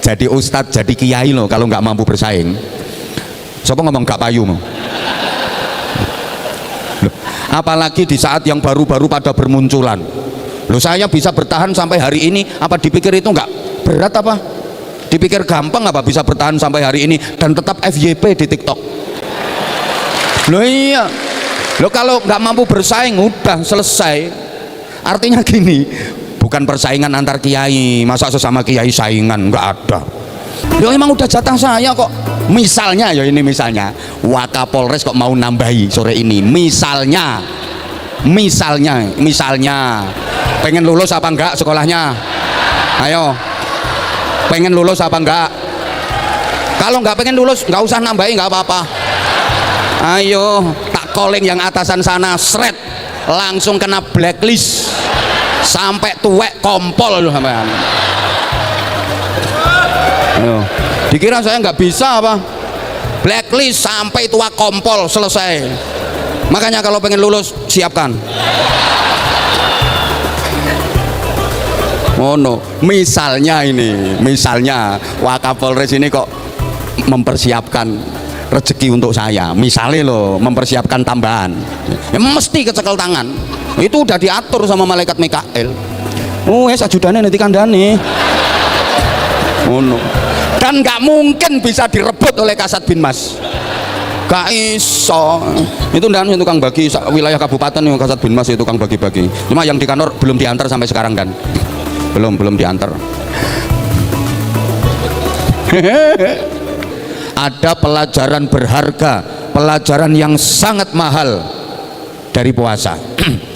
Jadi ustadz, jadi kiai loh kalau nggak mampu bersaing. Siapa ngomong gak payu mau? Apalagi di saat yang baru-baru pada bermunculan. Loh, saya bisa bertahan sampai hari ini, apa dipikir itu nggak berat apa? Dipikir gampang apa bisa bertahan sampai hari ini dan tetap FYP di TikTok? Loh iya, loh kalau nggak mampu bersaing udah selesai. Artinya gini, bukan persaingan antar kiai, masa sesama kiai saingan, nggak ada. Loh emang udah jatah saya kok. Misalnya ya ini misalnya Wakapolres kok mau nambahi sore ini, misalnya pengen lulus apa enggak sekolahnya? Ayo, pengen lulus apa enggak? Kalau enggak pengen lulus nggak usah nambahi, nggak apa-apa. Ayo tak calling yang atasan sana, seret langsung kena blacklist sampai tuwek kompol loh sampean. Ayo, dikira saya nggak bisa apa? Blacklist sampai tua kompol selesai. Makanya kalau pengen lulus siapkan. Oh no, misalnya Wakapolres ini kok mempersiapkan rezeki untuk saya, misalnya loh, mempersiapkan tambahan, ya mesti kecekel tangan. Itu udah diatur sama malaikat Mikael. Ajudannya nanti kandani. Oh no. Dan nggak mungkin bisa direbut oleh Kasat Binmas, gak iso. Itu dan tukang bagi wilayah kabupaten yang Kasat Binmas itu tukang bagi-bagi. Cuma yang di kantor belum diantar sampai sekarang kan, belum diantar. Ada pelajaran berharga, pelajaran yang sangat mahal dari puasa.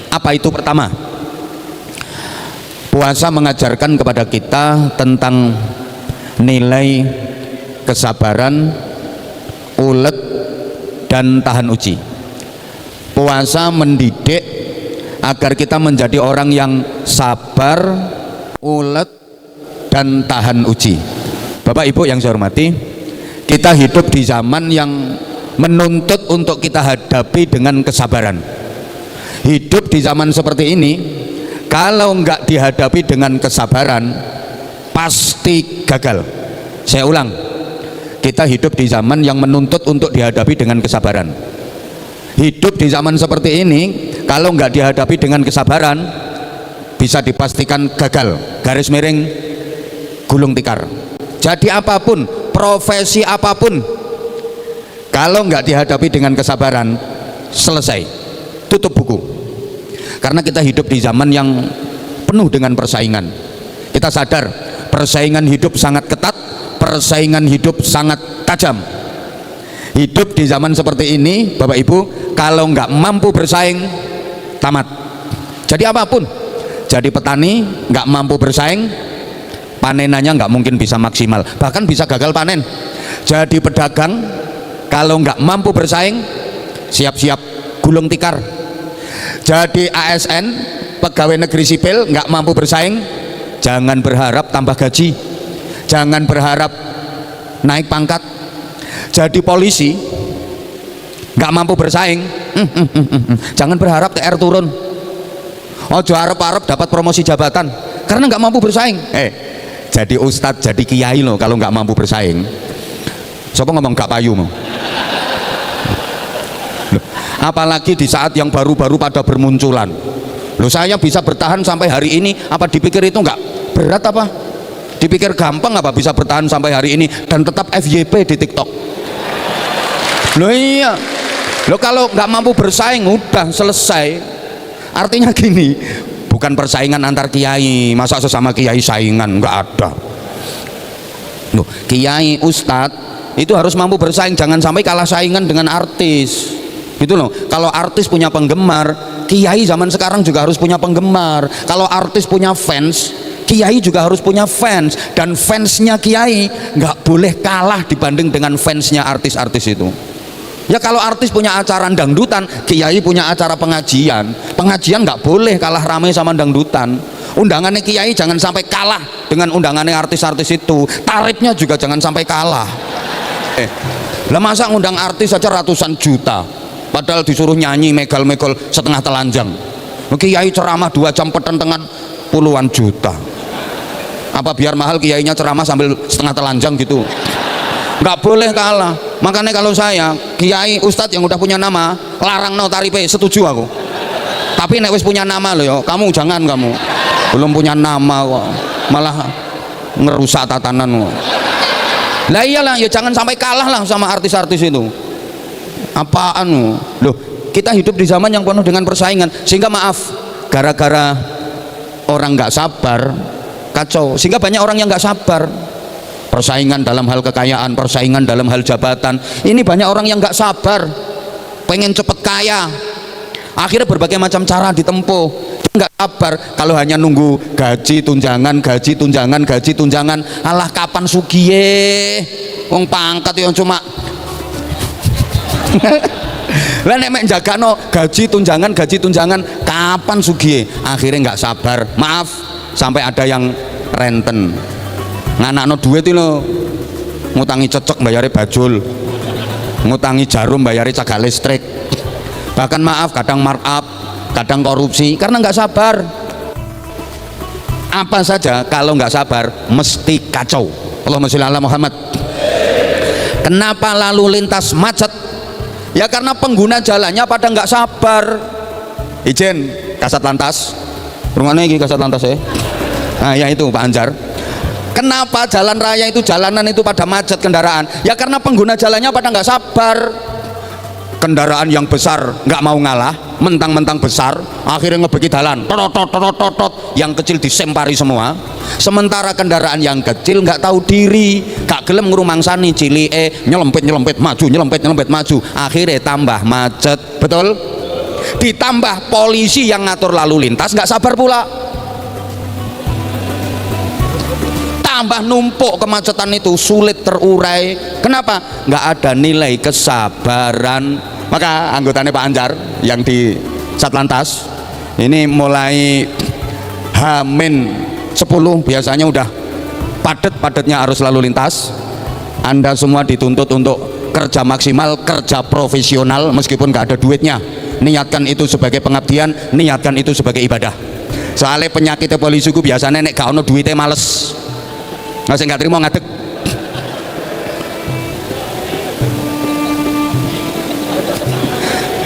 Apa itu? Pertama, puasa mengajarkan kepada kita tentang nilai kesabaran, ulet, dan tahan uji. Puasa mendidik agar kita menjadi orang yang sabar, ulet, dan tahan uji. Bapak Ibu yang saya hormati, kita hidup di zaman yang menuntut untuk kita hadapi dengan kesabaran. Hidup di zaman seperti ini, kalau nggak dihadapi dengan kesabaran, pasti gagal. Saya ulang, kita hidup di zaman yang menuntut untuk dihadapi dengan kesabaran. Hidup di zaman seperti ini, kalau nggak dihadapi dengan kesabaran, bisa dipastikan gagal. Garis miring, gulung tikar. Jadi apapun, profesi apapun, kalau nggak dihadapi dengan kesabaran, selesai, tutup buku. Karena kita hidup di zaman yang penuh dengan persaingan. Kita sadar persaingan hidup sangat ketat, persaingan hidup sangat tajam. Hidup di zaman seperti ini, Bapak Ibu, kalau nggak mampu bersaing, tamat. Jadi apapun, jadi petani nggak mampu bersaing, panenannya nggak mungkin bisa maksimal, bahkan bisa gagal panen. Jadi pedagang kalau nggak mampu bersaing, siap-siap gulung tikar. Jadi ASN, pegawai negeri sipil, nggak mampu bersaing, jangan berharap tambah gaji, jangan berharap naik pangkat. Jadi polisi nggak mampu bersaing, jangan berharap TR turun. Ojo harap-harap dapat promosi jabatan karena nggak mampu bersaing. Jadi ustadz, jadi kiai loh kalau nggak mampu bersaing. Siapa ngomong gak payu mau? Apalagi di saat yang baru-baru pada bermunculan. Loh, saya bisa bertahan sampai hari ini, apa dipikir itu nggak berat apa? Dipikir gampang apa bisa bertahan sampai hari ini dan tetap FYP di TikTok? Loh iya, loh kalau nggak mampu bersaing udah selesai. Artinya gini, bukan persaingan antar kiai, masa sesama kiai saingan, nggak ada. Loh, kiai, ustadz itu harus mampu bersaing, jangan sampai kalah saingan dengan artis. Gitu loh. Kalau artis punya penggemar, kiai zaman sekarang juga harus punya penggemar. Kalau artis punya fans, kiai juga harus punya fans, dan fansnya kiai nggak boleh kalah dibanding dengan fansnya artis-artis itu. Ya kalau artis punya acara dangdutan, kiai punya acara pengajian, pengajian nggak boleh kalah ramai sama dangdutan. Undangannya kiai jangan sampai kalah dengan undangannya artis-artis itu, tarifnya juga jangan sampai kalah. Lah masa ngundang artis saja ratusan juta, padahal disuruh nyanyi megal-megal setengah telanjang. Kiai ceramah 2 jam petentengan puluhan juta. Apa biar mahal kiainya ceramah sambil setengah telanjang gitu? Nggak boleh kalah. Makanya kalau saya kiai ustadz yang udah punya nama, larang no tarife, setuju aku. Tapi nek wis punya nama loh yo, kamu jangan, kamu belum punya nama kok malah ngerusak tatanan kok. Lah iyalah, ya jangan sampai kalah lah sama artis-artis itu. Apaan loh, kita hidup di zaman yang penuh dengan persaingan, sehingga maaf, gara-gara orang nggak sabar kacau, sehingga banyak orang yang nggak sabar. Persaingan dalam hal kekayaan, persaingan dalam hal jabatan, ini banyak orang yang nggak sabar, pengen cepet kaya, akhirnya berbagai macam cara ditempuh. Nggak sabar kalau hanya nunggu gaji tunjangan, gaji tunjangan, gaji tunjangan. Alah kapan sugiye, wong pangkat yang cuma lah nek mek jagano gaji tunjangan, kapan sugiye? Akhirnya nggak sabar, maaf, sampai ada yang renten nganakno duit itu loh, ngutangi cecek bayari bajul, ngutangi jarum bayari cagak listrik, bahkan maaf kadang markup, kadang korupsi karena nggak sabar. Apa saja kalau nggak sabar mesti kacau. Allahumma sholli ala Muhammad. Kenapa lalu lintas macet? Ya karena pengguna jalannya pada nggak sabar. Ijen kasat lantas, rumahnya ini kasat lantas ya. Nah ya itu Pak Anjar. Kenapa jalan raya itu, jalanan itu pada macet kendaraan? Ya karena pengguna jalannya pada nggak sabar. Kendaraan yang besar nggak mau ngalah, mentang-mentang besar, akhirnya ngebeki dalan, totot, yang kecil disempari semua. Sementara kendaraan yang kecil nggak tahu diri, gak gelem ngrumangsani cilike, nyelempet maju, akhirnya tambah macet, betul? Ditambah polisi yang ngatur lalu lintas nggak sabar pula. Tambah numpuk kemacetan itu, sulit terurai. Kenapa? Nggak ada nilai kesabaran. Maka anggotanya Pak Anjar yang di Satlantas ini mulai Hamin 10 biasanya udah padatnya arus lalu lintas. Anda semua dituntut untuk kerja maksimal, kerja profesional meskipun nggak ada duitnya. Niatkan itu sebagai pengabdian, niatkan itu sebagai ibadah. Soalnya penyakitnya polisi ku biasanya nek gak ono duitnya males. Nggak saya nggak terima ngadeg.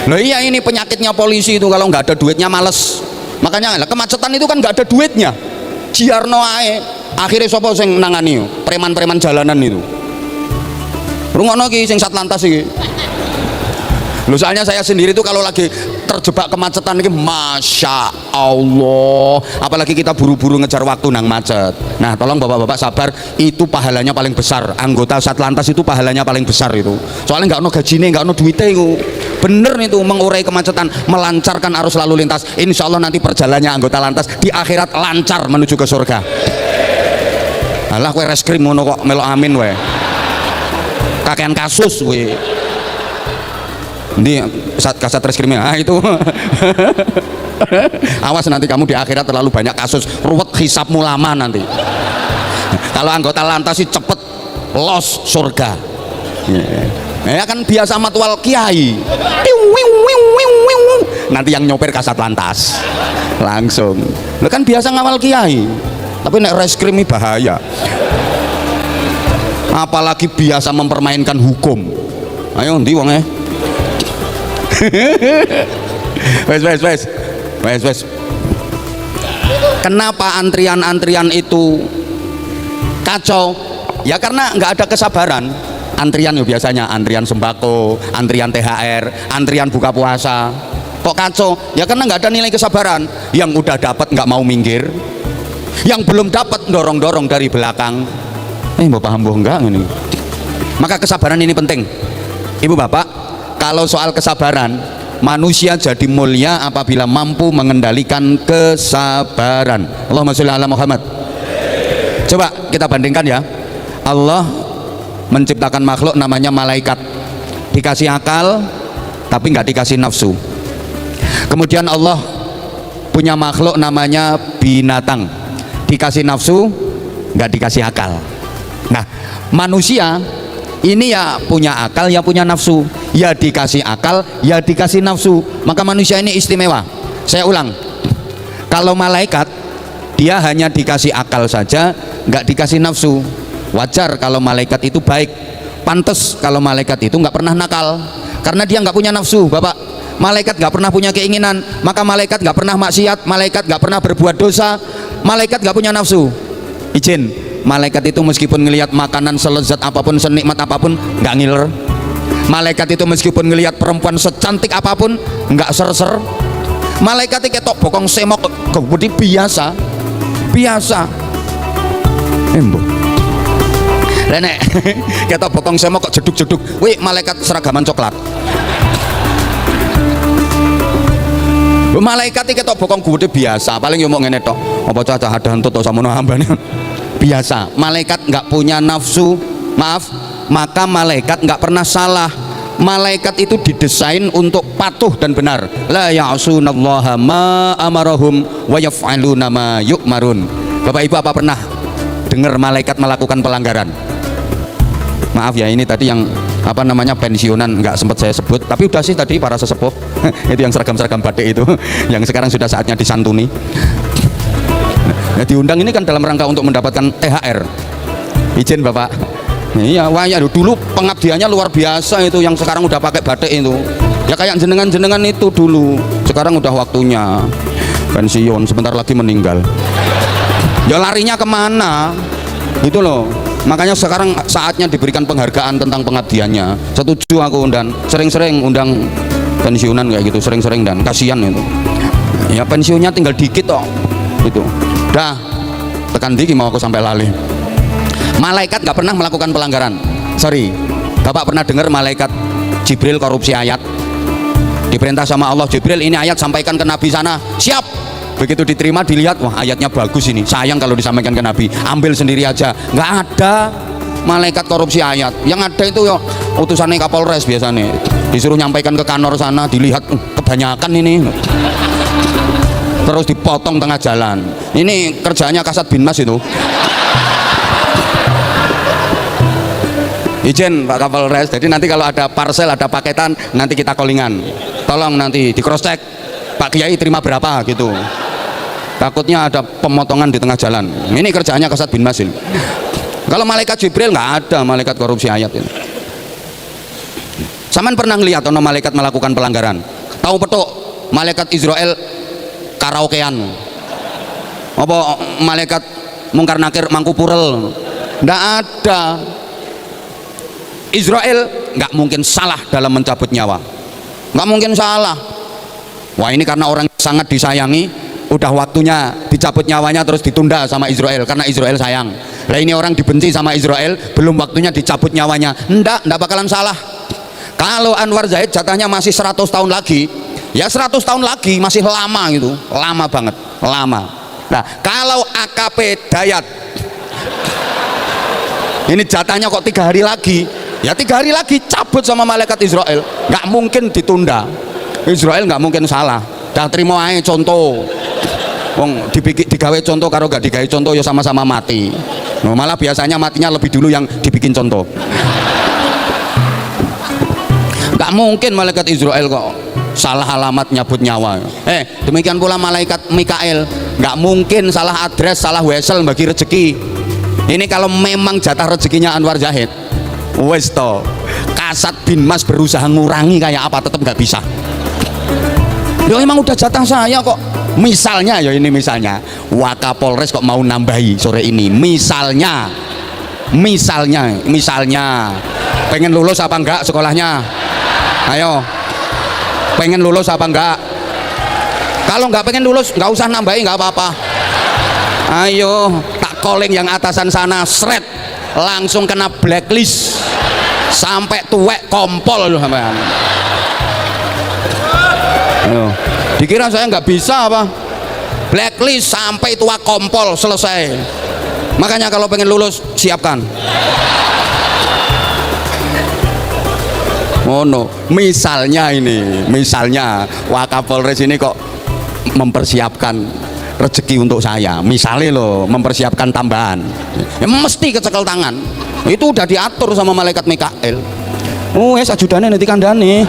Loh iya, ini penyakitnya polisi itu, kalau nggak ada duitnya males. Makanya kemacetan itu kan nggak ada duitnya. Jiarno ae. Akhirnya sapa sing nangani? Preman-preman jalanan itu. Rungono ki sing Satlantas iki. Loh soalnya saya sendiri tuh kalau lagi terjebak kemacetan ini, masya Allah, apalagi kita buru-buru ngejar waktu nang macet. Nah tolong bapak-bapak sabar, itu pahalanya paling besar. Anggota Satlantas itu pahalanya paling besar itu. Soalnya nggak ono gajine, nggak ono duitnya itu. Bener itu mengurai kemacetan, melancarkan arus lalu lintas. Insya Allah nanti perjalanannya anggota lantas di akhirat lancar menuju ke surga. Alah kue reskrim ngono kok melo amin we. Kakean kasus we. Ini kasat reskrimnya, itu awas nanti kamu di akhirat terlalu banyak kasus, ruwet hisabmu lama nanti. Kalau anggota lantas sih cepet los surga. Ya kan biasa matwal kiai, nanti yang nyopir kasat lantas langsung. Lo kan biasa ngawal kiai, tapi nek reskrimi bahaya. Apalagi biasa mempermainkan hukum. Ayo ndi wong wes. Kenapa antrian itu kacau? Ya karena nggak ada kesabaran. Antrian ya biasanya antrian sembako, antrian THR, antrian buka puasa. Kok kacau? Ya karena nggak ada nilai kesabaran. Yang udah dapat nggak mau minggir, yang belum dapat dorong dari belakang. Mau paham boh enggak ini? Maka kesabaran ini penting, ibu bapak. Kalau soal kesabaran, manusia jadi mulia apabila mampu mengendalikan kesabaran. Allahumma sholli ala Muhammad. Coba kita bandingkan ya. Allah menciptakan makhluk namanya malaikat, dikasih akal tapi nggak dikasih nafsu. Kemudian Allah punya makhluk namanya binatang, dikasih nafsu nggak dikasih akal. Nah manusia ini ya punya akal, ya punya nafsu, ya dikasih akal, ya dikasih nafsu. Maka manusia ini istimewa. Saya ulang, kalau malaikat Dia hanya dikasih akal saja, nggak dikasih nafsu. Wajar kalau malaikat itu baik, pantas kalau malaikat itu nggak pernah nakal, karena dia nggak punya nafsu, Bapak. Malaikat nggak pernah punya keinginan, maka malaikat nggak pernah maksiat, malaikat nggak pernah berbuat dosa, malaikat nggak punya nafsu. Izin, malaikat itu meskipun ngelihat makanan selezat apapun, senikmat apapun, nggak ngiler. Malaikat itu meskipun ngelihat perempuan secantik apapun, nggak ser-ser. Malaikat itu ketok bokong semok kebudi biasa, biasa. Embo. Nenek, ketok bokong semok kok jeduk-jeduk. Wih, malaikat seragaman coklat. Malaikat iki ketok bokong gede biasa, paling yo mau ngene tok. Apa cacah ada hentut to samono hambane. Biasa. Malaikat nggak punya nafsu, maaf, maka malaikat nggak pernah salah. Malaikat itu didesain untuk patuh dan benar. La ya'sunallaha ma amarahum wa yaf'aluna ma yu'marun. Bapak Ibu apa pernah dengar malaikat melakukan pelanggaran? Maaf ya, ini tadi yang apa namanya pensiunan nggak sempat saya sebut, tapi udah sih tadi para sesepuh itu yang seragam-seragam batik itu yang sekarang sudah saatnya disantuni. Nah, diundang ini kan dalam rangka untuk mendapatkan THR. Izin Bapak. Iya, wah ya dulu pengabdiannya luar biasa itu, yang sekarang udah pakai batik itu. Ya kayak jenengan-jenengan itu dulu. Sekarang udah waktunya pensiun, sebentar lagi meninggal. Ya larinya kemana? Gitu loh. Makanya sekarang saatnya diberikan penghargaan tentang pengabdiannya. Setuju aku, dan sering-sering undang pensiunan kayak gitu, sering-sering, dan kasihan itu. Ya pensiunnya tinggal dikit toh. Gitu. Dah, tekan dikit mau aku sampai lali. Malaikat nggak pernah melakukan pelanggaran. Sorry, Bapak pernah dengar malaikat Jibril korupsi ayat? Diperintah sama Allah, Jibril ini ayat sampaikan ke Nabi sana. Siap. Begitu diterima, dilihat, wah ayatnya bagus ini, sayang kalau disampaikan ke Nabi, ambil sendiri aja. Nggak ada malaikat korupsi ayat. Yang ada itu ya utusannya Kapolres biasanya, disuruh nyampaikan ke kantor sana, dilihat kebanyakan ini, terus dipotong tengah jalan. Ini kerjanya Kasat Binmas itu. Izin Pak Kapolres, jadi nanti kalau ada parcel, ada paketan, nanti kita callingan, tolong nanti di cross check Pak Kiai terima berapa gitu, takutnya ada pemotongan di tengah jalan. Ini kerjaannya Kasat Binmas ini. Kalau malaikat Jibril nggak ada malaikat korupsi ayat ini. Saman pernah ngelihat ono malaikat melakukan pelanggaran? Tahu petuk malaikat Israel karaokean? Apa malaikat mungkar nakir mangkupurel? Nggak ada. Israel nggak mungkin salah dalam mencabut nyawa, nggak mungkin salah. Wah, ini karena orang sangat disayangi, udah waktunya dicabut nyawanya terus ditunda sama Israel karena Israel sayang. Nah ini orang dibenci sama Israel, belum waktunya dicabut nyawanya. Enggak bakalan salah. Kalau Anwar Zaid jatahnya masih 100 tahun lagi, ya 100 tahun lagi, masih lama gitu, lama banget, lama. Nah kalau AKP Dayat ini jatahnya kok 3 hari lagi, ya 3 hari lagi cabut sama malaikat Israel, nggak mungkin ditunda. Israel nggak mungkin salah. Dah terima aja contoh. Wong digawe contoh karo gak digawe contoh ya sama-sama mati. Nah, malah biasanya matinya lebih dulu yang dibikin contoh. Nggak mungkin malaikat Israel kok salah alamat nyabut nyawa. Demikian pula malaikat Mikael nggak mungkin salah address, salah wesel bagi rezeki. Ini kalau memang jatah rezekinya Anwar Zahid, wes toh Kasat Binmas berusaha ngurangi kayak apa tetap nggak bisa. Ya emang udah jatah saya kok. Misalnya ya ini misalnya Wakapolres kok mau nambahi sore ini, misalnya pengen lulus apa enggak sekolahnya? Ayo, pengen lulus apa enggak? Kalau enggak pengen lulus nggak usah nambahi, nggak apa-apa. Ayo tak calling yang atasan sana, seret langsung kena blacklist sampai tuwek kompol loh sampean. Dikira saya nggak bisa apa? Blacklist sampai tua kompol selesai. Makanya kalau pengen lulus siapkan. Oh no, misalnya Wakapolres ini kok mempersiapkan rezeki untuk saya, misalnya loh, mempersiapkan tambahan, ya mesti kecekel tangan. Itu udah diatur sama malaikat Mikael. Ajudannya nanti kandane.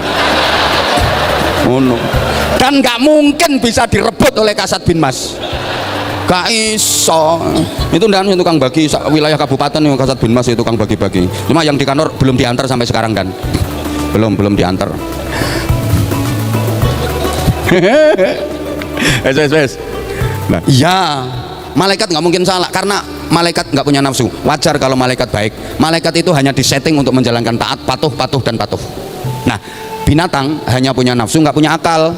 Oh no. Dan nggak mungkin bisa direbut oleh Kasat Binmas. Gak iso. Itu ndan tukang bagi wilayah kabupaten yang Kasat Binmas itu tukang bagi-bagi. Cuma yang di kantor belum diantar sampai sekarang kan. Belum diantar. Wes. Nah, iya. Malaikat nggak mungkin salah karena malaikat nggak punya nafsu. Wajar kalau malaikat baik. Malaikat itu hanya disetting untuk menjalankan taat, patuh. Nah, binatang hanya punya nafsu, nggak punya akal.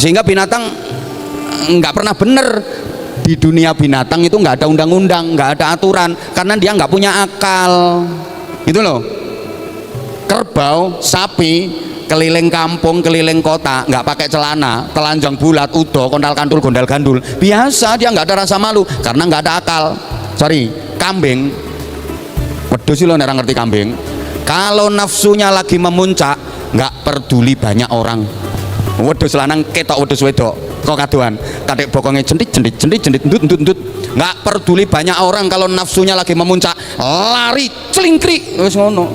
Sehingga binatang nggak pernah benar. Di dunia binatang itu nggak ada undang-undang, nggak ada aturan karena dia nggak punya akal. Gitu loh. Kerbau, sapi keliling kampung, keliling kota, nggak pakai celana, telanjang bulat, udo, kondal kantul, gondal gandul, biasa, dia nggak ada rasa malu karena nggak ada akal. Sorry, kambing, wedhus sih lo nggak ngerti kambing. Kalau nafsunya lagi memuncak, nggak peduli banyak orang. Wedhus lanang ketok wedhus wedok, kok kaduan, kadek bokongnya jendit, ndut, nggak peduli banyak orang. Kalau nafsunya lagi memuncak, lari, celingkrik, wis ngono,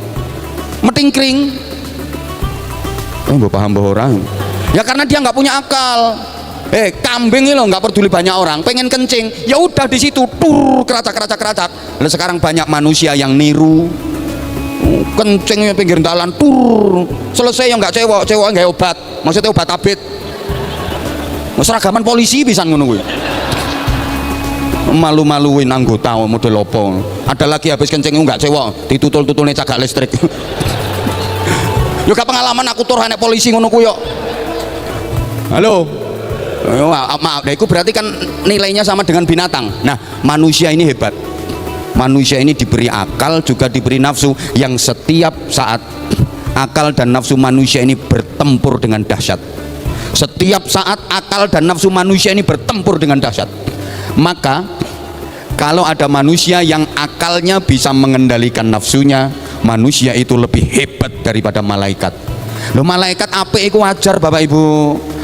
metingkring. Mbok paham mbok orang. Ya karena dia nggak punya akal. Kambing ini loh nggak peduli banyak orang, pengen kencing, ya udah di situ tur keracak. Lalu sekarang banyak manusia yang niru, kencingnya pinggir jalan tur, selesai yang nggak cewek nggak obat, maksudnya obat tabit. Seragaman polisi bisa ngono kuwi. Malu-maluin anggota model opo. Ada lagi habis kencing nggak cewek, ditutul-tutulnya cagak listrik. Juga pengalaman aku tur anak polisi ngono ku yo. Halo. Maaf, itu berarti kan nilainya sama dengan binatang. Nah, manusia ini hebat. Manusia ini diberi akal juga diberi nafsu yang setiap saat akal dan nafsu manusia ini bertempur dengan dahsyat. Setiap saat akal dan nafsu manusia ini bertempur dengan dahsyat. Maka kalau ada manusia yang akalnya bisa mengendalikan nafsunya, manusia itu lebih hebat daripada malaikat. Loh, malaikat apik itu wajar Bapak Ibu.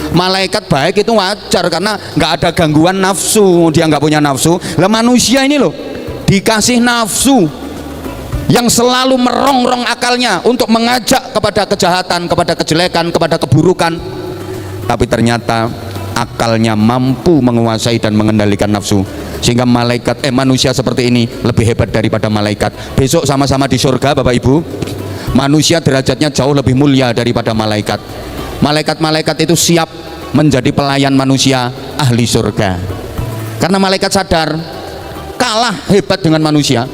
Malaikat baik itu wajar karena nggak ada gangguan nafsu, dia nggak punya nafsu. Lah manusia ini loh dikasih nafsu yang selalu merongrong akalnya untuk mengajak kepada kejahatan, kepada kejelekan, kepada keburukan. Tapi ternyata akalnya mampu menguasai dan mengendalikan nafsu. Sehingga manusia seperti ini lebih hebat daripada malaikat. Besok sama-sama di surga Bapak Ibu, manusia derajatnya jauh lebih mulia daripada malaikat. Malaikat-malaikat itu siap menjadi pelayan manusia ahli surga karena malaikat sadar kalah hebat dengan manusia.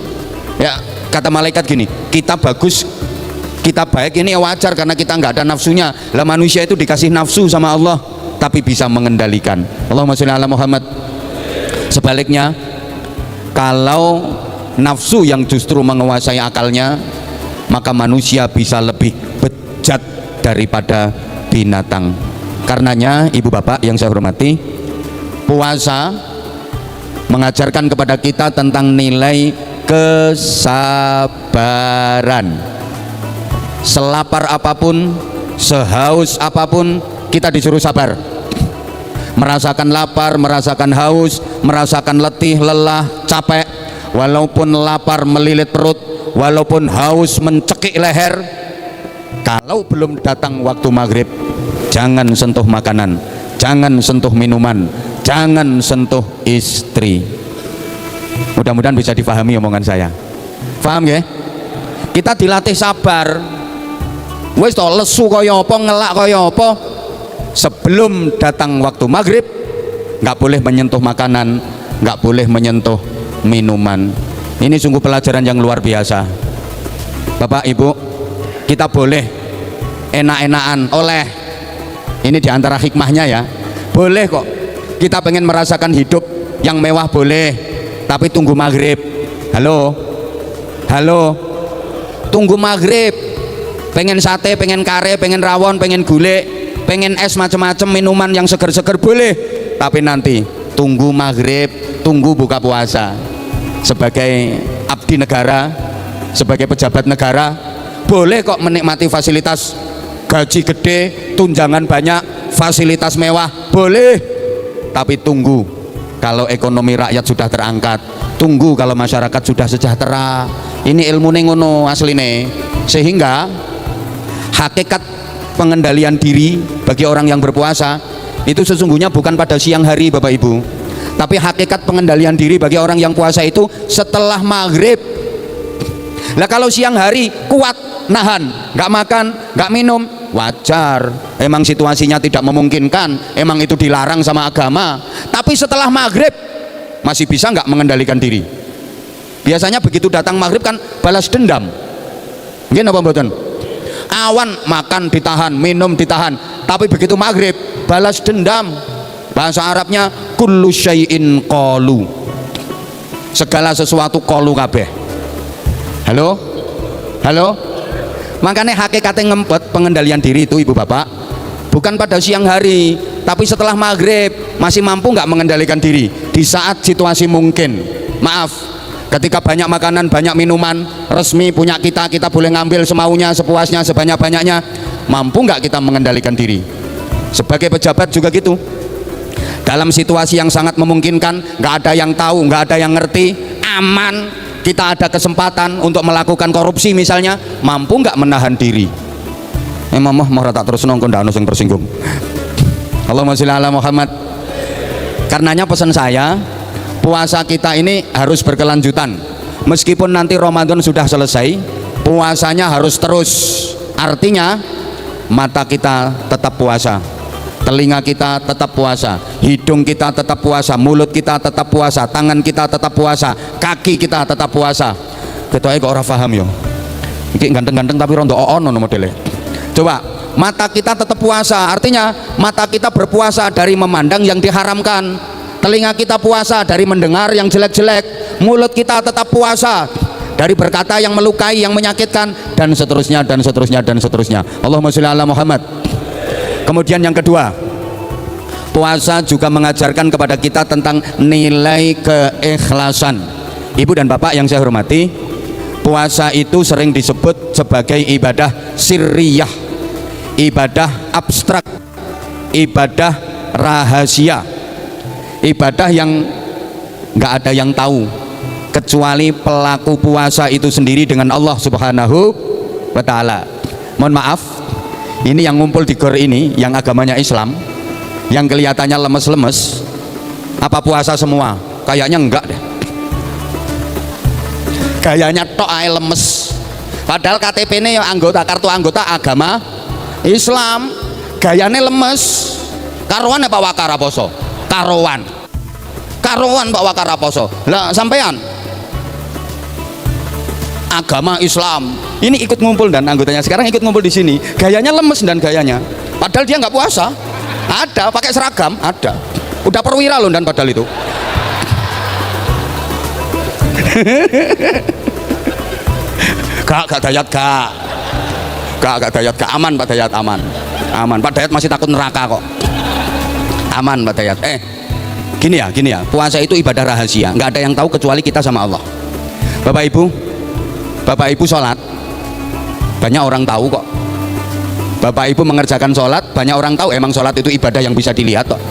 Ya, kata malaikat gini, kita bagus, kita baik ini wajar karena kita nggak ada nafsunya. Lah manusia itu dikasih nafsu sama Allah tapi bisa mengendalikan. Allahumma sholli ala Muhammad. Sebaliknya, kalau nafsu yang justru menguasai akalnya, maka manusia bisa lebih bejat daripada binatang. Karenanya ibu bapak yang saya hormati, puasa mengajarkan kepada kita tentang nilai kesabaran. Selapar apapun, sehaus apapun, kita disuruh sabar. Merasakan lapar, merasakan haus, merasakan letih, lelah, capek, walaupun lapar melilit perut, walaupun haus mencekik leher, kalau belum datang waktu maghrib, jangan sentuh makanan, jangan sentuh minuman, jangan sentuh istri. Mudah-mudahan bisa difahami omongan saya. Paham ya? Kita dilatih sabar. Wis to lesu kaya apa, ngelak kaya apa, sebelum datang waktu maghrib nggak boleh menyentuh makanan, nggak boleh menyentuh minuman. Ini sungguh pelajaran yang luar biasa. Bapak Ibu, kita boleh enak-enakan oleh, ini diantara hikmahnya ya, boleh kok kita pengen merasakan hidup yang mewah boleh, tapi tunggu maghrib. Halo, tunggu maghrib. Pengen sate, pengen kare, pengen rawon, pengen gulai, pengen es macam-macam, minuman yang seger-seger boleh, tapi nanti tunggu maghrib, tunggu buka puasa. Sebagai abdi negara, sebagai pejabat negara, boleh kok menikmati fasilitas gaji gede, tunjangan banyak, fasilitas mewah, boleh, tapi tunggu kalau ekonomi rakyat sudah terangkat, tunggu kalau masyarakat sudah sejahtera. Ini ilmu ngono asline. Sehingga hakikat pengendalian diri bagi orang yang berpuasa itu sesungguhnya bukan pada siang hari Bapak Ibu, Tapi hakikat pengendalian diri bagi orang yang puasa itu setelah maghrib. Lah kalau siang hari kuat nahan, nggak makan, nggak minum, wajar. Emang situasinya tidak memungkinkan, emang itu dilarang sama agama. Tapi setelah maghrib masih bisa nggak mengendalikan diri? Biasanya begitu datang maghrib kan balas dendam. Gini apa mboten? Awan makan ditahan, minum ditahan, tapi begitu maghrib balas dendam. Bahasa Arabnya kullu syai'in qalu, segala sesuatu qalu kabeh. Halo? Halo? Makanya hakikatnya ngempet pengendalian diri itu ibu bapak bukan pada siang hari, tapi setelah maghrib. Masih mampu nggak mengendalikan diri di saat situasi mungkin? Maaf, ketika banyak makanan, banyak minuman resmi punya kita, kita boleh ngambil semaunya, sepuasnya, sebanyak-banyaknya. Mampu nggak kita mengendalikan diri? Sebagai pejabat juga gitu. Dalam situasi yang sangat memungkinkan, nggak ada yang tahu, nggak ada yang ngerti, aman, kita ada kesempatan untuk melakukan korupsi misalnya, mampu nggak menahan diri? Mamah mau tak terus nongkon dah yang tersinggung. Allahumma sholli ala Muhammad. Karenanya pesan saya, puasa kita ini harus berkelanjutan. Meskipun nanti Ramadan sudah selesai, puasanya harus terus. Artinya mata kita tetap puasa, telinga kita tetap puasa, hidung kita tetap puasa, mulut kita tetap puasa, tangan kita tetap puasa, kaki kita tetap puasa. Ketua kok ora paham yo. Iki ganteng-ganteng tapi rondo ono modelnya. Coba, mata kita tetap puasa, artinya mata kita berpuasa dari memandang yang diharamkan, telinga kita puasa dari mendengar yang jelek-jelek, mulut kita tetap puasa dari berkata yang melukai, yang menyakitkan, dan seterusnya dan seterusnya dan seterusnya. Allahumma sholli ala Muhammad. Kemudian yang kedua, puasa juga mengajarkan kepada kita tentang nilai keikhlasan. Ibu dan bapak yang saya hormati, puasa itu sering disebut sebagai ibadah sirriyah, ibadah abstrak, ibadah rahasia, ibadah yang nggak ada yang tahu kecuali pelaku puasa itu sendiri dengan Allah Subhanahu wa Ta'ala. Mohon maaf, ini yang ngumpul di gor ini yang agamanya Islam, yang kelihatannya lemes-lemes, apa puasa semua? Kayaknya enggak deh, gayanya tok ae lemes, padahal KTP ini anggota, kartu anggota agama Islam, gayanya lemes. Karuan apa wakara poso? Karuan Pak wakara poso. Lah sampean agama Islam ini ikut ngumpul dan anggotanya sekarang ikut ngumpul di sini, gayanya lemes dan gayanya, padahal dia nggak puasa. Ada pakai seragam, ada, udah perwira loh dan padahal itu. Gak Dayat gak Dayat gak, aman Pak Dayat, aman Pak Dayat, masih takut neraka kok, aman Pak Dayat. Gini ya, puasa itu ibadah rahasia, nggak ada yang tahu kecuali kita sama Allah. Bapak ibu sholat, banyak orang tahu kok. Bapak ibu mengerjakan sholat, banyak orang tahu. Emang sholat itu ibadah yang bisa dilihat kok.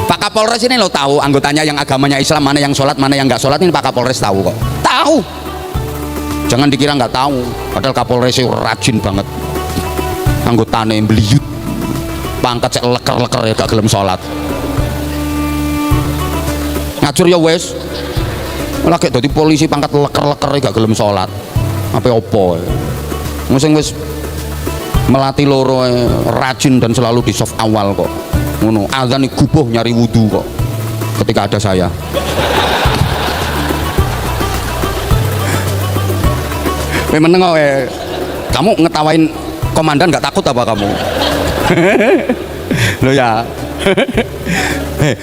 Pak Kapolres ini lo tahu anggotanya yang agamanya Islam mana yang sholat, mana yang nggak sholat, ini Pak Kapolres tahu kok, tahu. Jangan dikira nggak tahu, padahal Kapolres itu rajin banget, anggotanya yang beliut, pangkat cek leker-leker ya gak gelem sholat, ngacur ya wes, malah kayak jadi polisi pangkat leker-leker ya gak gelem sholat, apa opo musim wes melatih loro rajin dan selalu di soft awal kok, ngono azan gubuh nyari wudhu kok ketika ada saya. Memang kamu ngetawain komandan nggak takut apa kamu? Lo ya.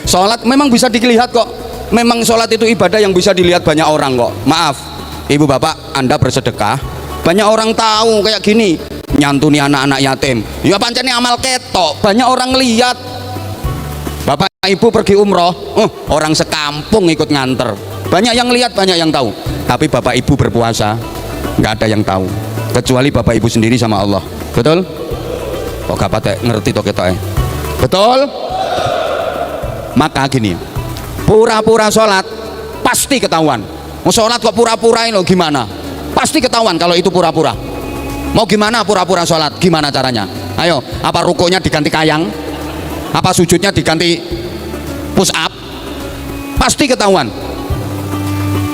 Sholat memang bisa dilihat kok. Memang sholat itu ibadah yang bisa dilihat banyak orang kok. Maaf, ibu bapak, Anda bersedekah, banyak orang tahu kayak gini, nyantuni anak-anak yatim. Ya pancen amal ketok, banyak orang lihat. Bapak ibu pergi umroh, orang sekampung ikut nganter. Banyak yang lihat, banyak yang tahu. Tapi bapak ibu berpuasa, nggak ada yang tahu kecuali bapak ibu sendiri sama Allah. Betul? Kok gak patek ngerti toh kita betul? Maka gini, pura-pura sholat pasti ketahuan. Mau sholat kok pura-pura ini gimana? Pasti ketahuan kalau itu pura-pura. Mau gimana pura-pura sholat? Gimana caranya? Ayo, apa rukunya diganti kayang? Apa sujudnya diganti push up? pasti ketahuan.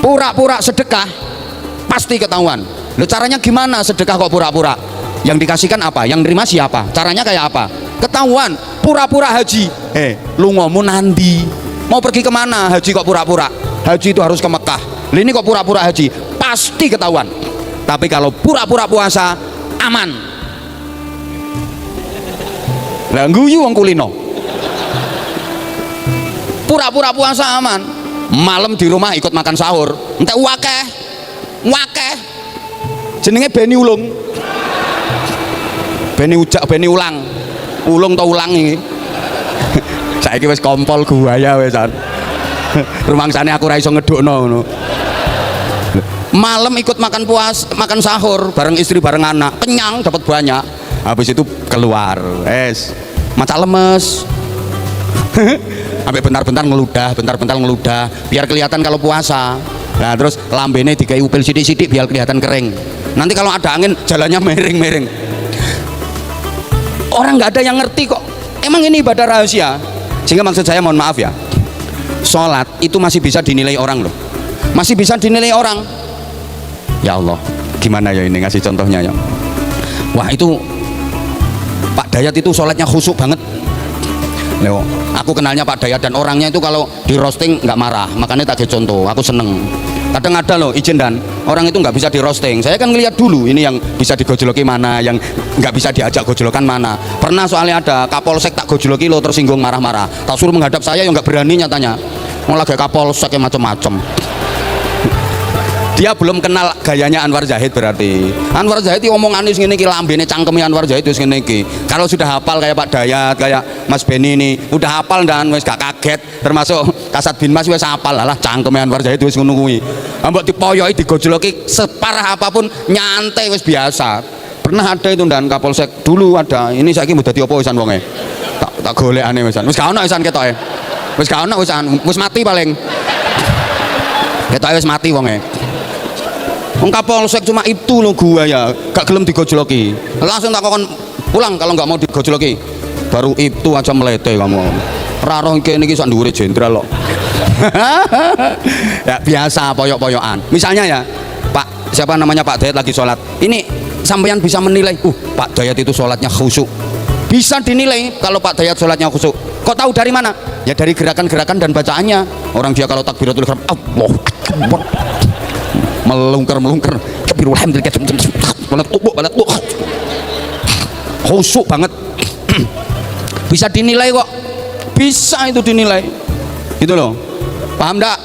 Pura-pura sedekah pasti ketahuan. Loh, caranya gimana sedekah kok pura-pura? Yang dikasihkan apa? Yang nerima siapa? Caranya kayak apa? Ketahuan. Pura-pura haji. Lu ngomong nanti mau pergi kemana? Haji kok pura-pura? Haji itu harus ke Mekah. Ini kok pura-pura haji? Pasti ketahuan. Tapi kalau pura-pura puasa aman. Lah guyu wong kulino. Pura-pura puasa aman. Malam di rumah ikut makan sahur. Entek wakeh. Jenenge beni ulung. Beni ujak, beni ulang. Ulung to ulang iki. Saiki wis kompol buaya wisan. Rumangsane aku ra iso ngedukno ngono. Malam ikut makan sahur bareng istri bareng anak, kenyang dapat banyak. Habis itu keluar, maca lemes. Sampai bentar-bentar ngeludah, biar kelihatan kalau puasa. Nah, terus lambene dikai upil sidik-sidik biar kelihatan kering. Nanti kalau ada angin jalannya miring-miring. Orang nggak ada yang ngerti kok. Emang ini ibadah rahasia. Sehingga maksud saya, mohon maaf ya, sholat itu masih bisa dinilai orang loh. Masih bisa dinilai orang. Ya Allah, gimana ya ini ngasih contohnya ya. Wah, itu Pak Dayat itu sholatnya khusyuk banget. Leo, aku kenalnya Pak Dayat dan orangnya itu kalau di roasting nggak marah, makanya tak contoh, aku seneng. Kadang ada loh izin dan orang itu nggak bisa di roasting. Saya kan ngeliat dulu ini yang bisa digojloki mana, yang nggak bisa diajak gojlokan mana. Pernah soalnya ada Kapolsek tak gojloki lo tersinggung marah-marah. Tak suruh menghadap saya yang nggak berani nyatanya. Mau lagi Kapolsek yang macem-macem. Dia belum kenal gayanya Anwar Zahid berarti. Anwar Zahid omongan ini segini, lambene cangkemnya Anwar Zahid itu segini. Kalau sudah hafal kayak Pak Dayat, kayak Mas Beni ini, udah hafal dan wes gak kaget. Termasuk Kasat bin Mas wes hafal lah cangkemnya Anwar Zahid wes ngono kuwi. Ambek dipoyoki digojloki separah apapun nyantai wes biasa. Pernah ada itu dan Kapolsek dulu ada. Ini saiki mau dadi apa wisan wonge? Tak golekane wisan. Wis gak ono wisan ketoke. Wis gak ono wisan, wis mati paling. Ketoke wis mati wonge. Wong Kapolsek cuma itu loh gua ya, gak gelem digojloki. Langsung tak kokon pulang kalau nggak mau digojloki. Baru itu aja melete kamu. Raro kene iki sak dhuwure jenderal kok. Ya biasa poyok-poyokan. Misalnya ya, Pak siapa namanya Pak Dayat lagi sholat. Ini sampean bisa menilai, Pak Dayat itu sholatnya khusyuk. Bisa dinilai kalau Pak Dayat sholatnya khusyuk. Kok tahu dari mana? Ya dari gerakan-gerakan dan bacaannya. Orang dia kalau takbiratul ihram, Allah Akbar. melungker khusyuk banget. Bisa dinilai kok, bisa itu dinilai gitu loh, paham enggak?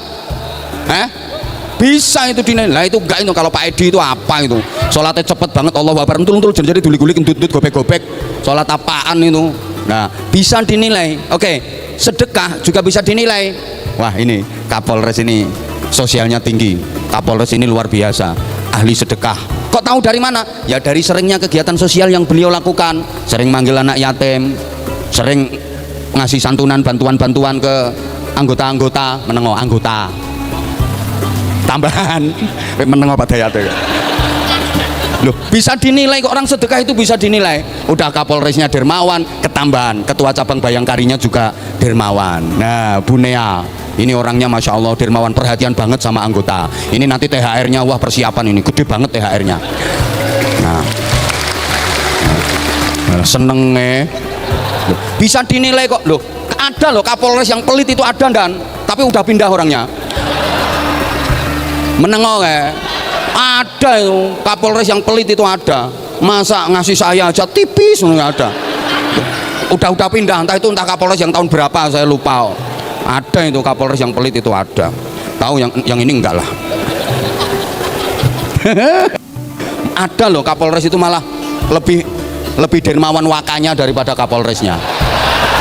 Bisa itu dinilai. Itu enggak itu kalau Pak Edi itu apa itu sholatnya cepet banget, Allah Akbar entul jadi duli-guli kentut gobek-gobek, sholat apaan itu. Nah bisa dinilai. Oke, sedekah juga bisa dinilai. Wah ini Kapolres ini sosialnya tinggi, Kapolres ini luar biasa, ahli sedekah. Kok tahu dari mana? Ya dari seringnya kegiatan sosial yang beliau lakukan, sering manggil anak yatim, sering ngasih santunan bantuan-bantuan ke anggota-anggota, menengok anggota tambahan menengok Pak Dayat. Loh, bisa dinilai kok, orang sedekah itu bisa dinilai. Udah Kapolresnya dermawan, ketambahan ketua cabang Bayangkarinya juga dermawan. Nah Bu Nea ini orangnya Masya Allah dermawan, perhatian banget sama anggota. Ini nanti THR-nya, wah persiapan ini gede banget THR-nya. Nah, seneng bisa dinilai kok. Loh, ada loh Kapolres yang pelit itu ada dan tapi udah pindah orangnya. Menengok ada itu Kapolres yang pelit itu ada. Masa ngasih saya aja tipis nggak ada. Udah pindah, entah Kapolres yang tahun berapa saya lupa. Ada itu Kapolres yang pelit itu ada. Tahu yang ini enggak lah. Ada loh Kapolres itu malah lebih dermawan wakanya daripada Kapolresnya.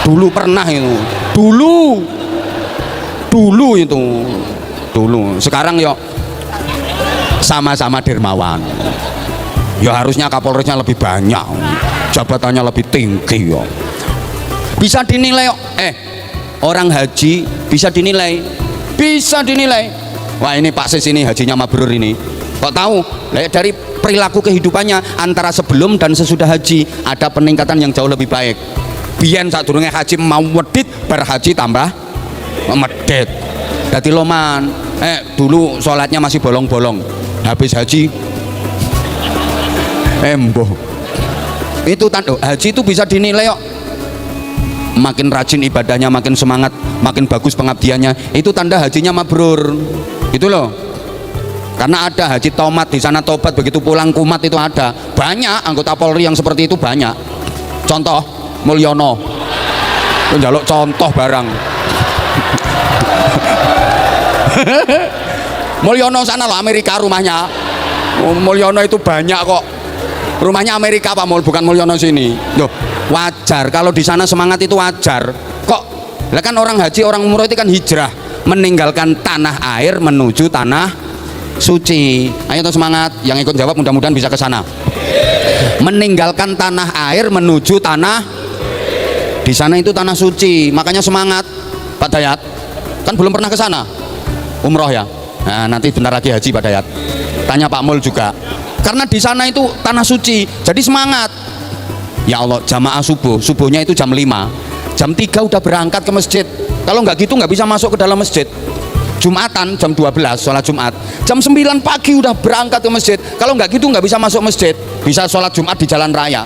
Dulu pernah itu. Dulu itu. Sekarang yo sama-sama dermawan. Ya harusnya Kapolresnya lebih banyak, jabatannya lebih tinggi yo. Bisa dinilai yo. Orang haji bisa dinilai. Wah ini Pak Sis ini hajinya mabrur ini. Kok tahu? Dari perilaku kehidupannya antara sebelum dan sesudah haji ada peningkatan yang jauh lebih baik. Biyen sadurunge haji mau medit, berhaji tambah medit. dadi loman. Dulu sholatnya masih bolong-bolong, habis haji emboh. Itu tanda haji itu bisa dinilai kok. Makin rajin ibadahnya, makin semangat, makin bagus pengabdiannya, itu tanda hajinya mabrur. Itu loh. Karena ada haji tomat di sana, tobat begitu pulang kumat, itu ada. Banyak anggota Polri yang seperti itu, banyak. Contoh Mulyono. Njaluk contoh barang. Mulyono sana loh, Amerika rumahnya. Mulyono itu banyak kok. Rumahnya Amerika Pak Mul, bukan Mulyono sini. Loh, wajar kalau di sana semangat itu wajar. Kok? Lah kan orang haji, orang umroh itu kan hijrah, meninggalkan tanah air menuju tanah suci. Ayo tuh semangat, yang ikut jawab mudah-mudahan bisa ke sana. Meninggalkan tanah air menuju tanah, di sana itu tanah suci, makanya semangat Pak Dayat. Kan belum pernah ke sana umroh ya. Nah, nanti bentar lagi haji Pak Dayat. Tanya Pak Mul juga. Karena di sana itu tanah suci, jadi semangat. Ya Allah, jamaah subuhnya itu jam 5, jam 3 udah berangkat ke masjid. Kalau nggak gitu nggak bisa masuk ke dalam masjid. Jumatan jam 12 sholat Jumat, jam 9 pagi udah berangkat ke masjid. Kalau nggak gitu nggak bisa masuk masjid, bisa sholat Jumat di jalan raya.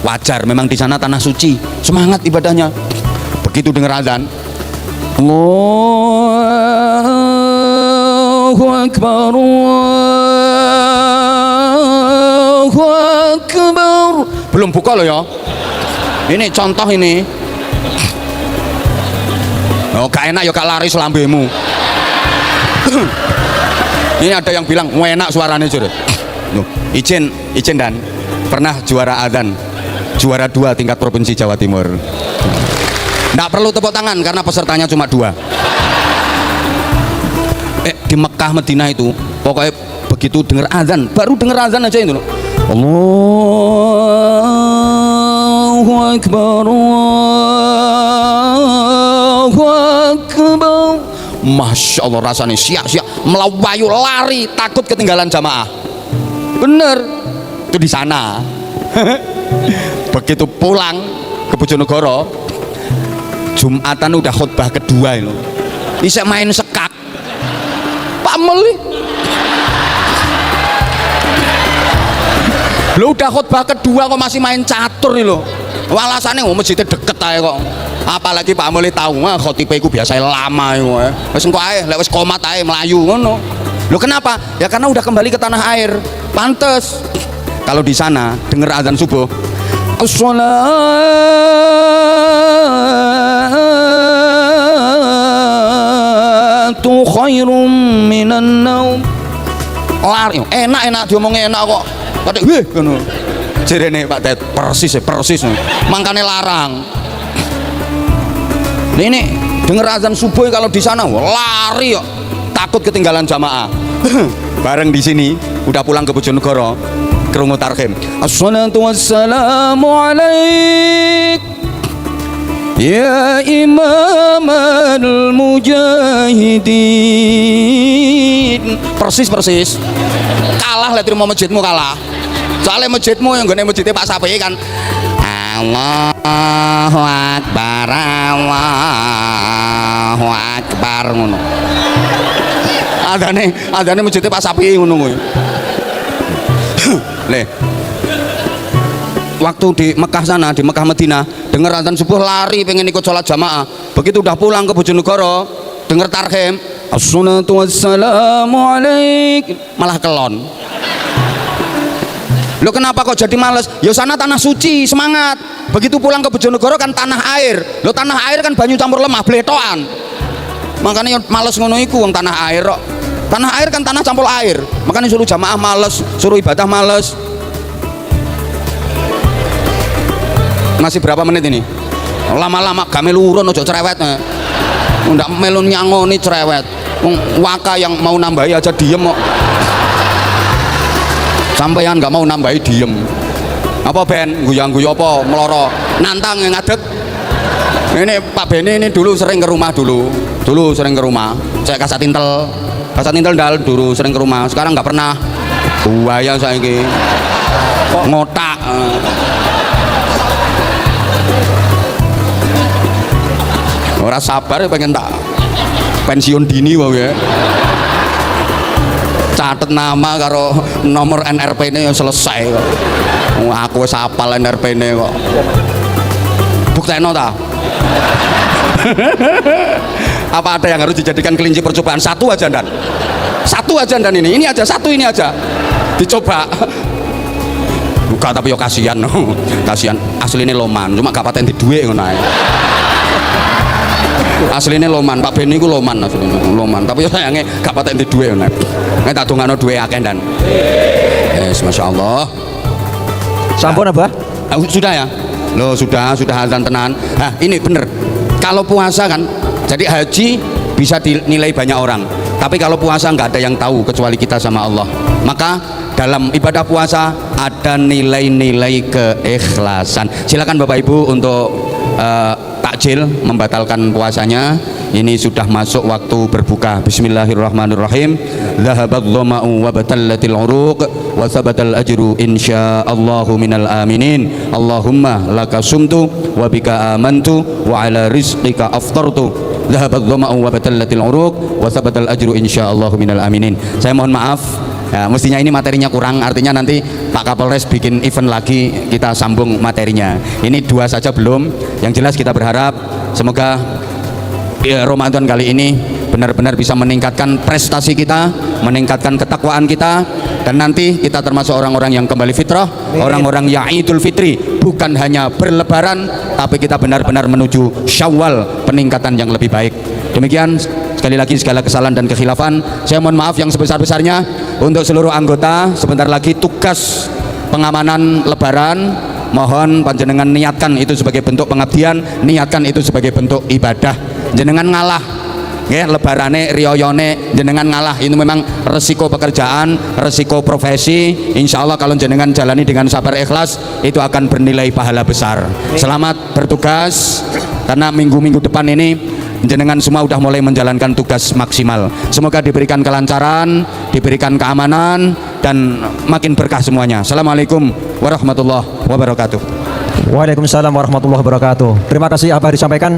Wajar, memang di sana tanah suci, semangat ibadahnya. Begitu dengar azan, Allahu Akbar, Allahu Akbar. Belum buka loh ya. Ini contoh ini. Oh, gak enak ya, gak laris lambemu. Ini ada yang bilang enak suaranya jure. Izin dan pernah juara adzan, juara 2 tingkat provinsi Jawa Timur. Nggak perlu tepuk tangan karena pesertanya cuma 2. Di Mekah Madinah itu pokoknya begitu dengar adzan, baru dengar adzan aja itu loh. Allahu Akbar, Allahu Akbar. Masya Allah, rasanya siap-siap melawayu lari, takut ketinggalan jamaah. Bener, itu di sana. Begitu pulang ke Bojonegoro, Jumatan udah khutbah kedua itu, bisa main sekak. Pak Meli, lo udah khutbah kedua kok masih main catur nih lo. Alasannya masjidnya deket aja kok. Apalagi Pak Meli tahu khotibah itu biasa lama itu. Wes engko ae, lek wis komat ae melayu ngono. Lo kenapa? Ya karena udah kembali ke tanah air. Pantes. Kalau di sana denger azan subuh, as-salatu khairum minan naum. Lari, enak diomongnya enak kok. Kadek weh ngono. Jerene Pak Tet persis. Mangkane larang. Ini denger azan subuh kalau di sana lari kok. Takut ketinggalan jamaah. Bareng di sini udah pulang ke Bojonegoro, krungu tarhim. Assalatu wassalamu alaik ya imam al-mujahidin. Persis kalah lihat rumah masjidmu, kalah. Soalnya masjidmu yang gede masjidnya Pak Sapi kan Allahu Akbar, Allahu Akbar ngono. Adane masjidnya Pak Sapi ngono kuwi. Le. Waktu di Mekah sana, di Mekah Madinah, dengar azan subuh lari pengen ikut sholat jamaah. Begitu udah pulang ke Bojonegoro, dengar tarhim, assalatu wassalamu alaik, malah kelon. Lo kenapa kok jadi males? Ya sana tanah suci, semangat. Begitu pulang ke Bojonegoro kan tanah air. Lo tanah air kan banyu campur lemah, bletokan. Makanya males ngono iku wong tanah air kok. Tanah air kan tanah campur air. Makanya suruh jamaah males, suruh ibadah males. Masih berapa menit ini? Lama-lama gak melu urun ojo cerewet. Ndak melu nyangoni cerewet. Waka yang mau nambahi aja diem kok. Sampeyan nggak mau nambahi diem. Apa Ben? Guyang-guyu apa? Meloro. Nantang yang ngadeg. Ini Pak Beni ini dulu sering ke rumah dulu sering ke rumah. Saya kasat intel dal dulu sering ke rumah. Sekarang nggak pernah. Buaya saya ini. Ngotak. Ora sabar pengen tak pensiun dini wae ya. Catet nama karo nomor NRP ini yang selesai kok. Aku wis hafal NRP ini kok. Buktekno ta? Apa ada yang harus dijadikan kelinci percobaan? Satu aja dan ini aja, satu ini aja dicoba. Bukan tapi yo kasihan kasihan aslinya loman cuma gak paten di duit ngono ae. Aslinya loman Pak Beni ku loman aslinya loman tapi sayangnya gak paten di duit ngono. Nek tak dongano duwe akeh dan. Masyaallah. Sampun apa? Sudah ya? Loh sudah azan tenan. Nah ini bener kalau puasa kan jadi haji bisa dinilai banyak orang tapi kalau puasa nggak ada yang tahu kecuali kita sama Allah. Maka dalam ibadah puasa ada nilai-nilai keikhlasan. Silakan Bapak Ibu untuk takjil membatalkan puasanya. Ini sudah masuk waktu berbuka. Bismillahirrahmanirrahim. Dhahabat dhama'u wa batallatil uruq wa thabatal ajru insyaallahu minal aminin. Allahumma laka sumtu wa bika amantu wa ala rizqika aftartu. Dhahabat dhama'u wa batallatil uruq wa thabatal ajru insyaallahu minal aminin. Saya mohon maaf ya, mestinya ini materinya kurang, artinya nanti Pak Kapolres bikin event lagi, kita sambung materinya. Ini 2 saja belum. Yang jelas kita berharap semoga Ramadan kali ini benar-benar bisa meningkatkan prestasi kita, meningkatkan ketakwaan kita, dan nanti kita termasuk orang-orang yang kembali fitrah, orang-orang yang Idul Fitri, bukan hanya berlebaran tapi kita benar-benar menuju Syawal, peningkatan yang lebih baik. Demikian, sekali lagi segala kesalahan dan kekhilafan saya mohon maaf yang sebesar-besarnya. Untuk seluruh anggota sebentar lagi tugas pengamanan lebaran, mohon panjenengan niatkan itu sebagai bentuk pengabdian, niatkan itu sebagai bentuk ibadah. Jenengan ngalah ya, lebarane riyoyone jenengan ngalah, itu memang resiko pekerjaan, resiko profesi. Insya Allah kalau jenengan jalani dengan sabar ikhlas itu akan bernilai pahala besar. Selamat bertugas, karena minggu-minggu depan ini jenengan semua udah mulai menjalankan tugas maksimal. Semoga diberikan kelancaran, diberikan keamanan, dan makin berkah semuanya. Assalamualaikum warahmatullahi wabarakatuh. Waalaikumsalam warahmatullahi wabarakatuh. Terima kasih apa yang disampaikan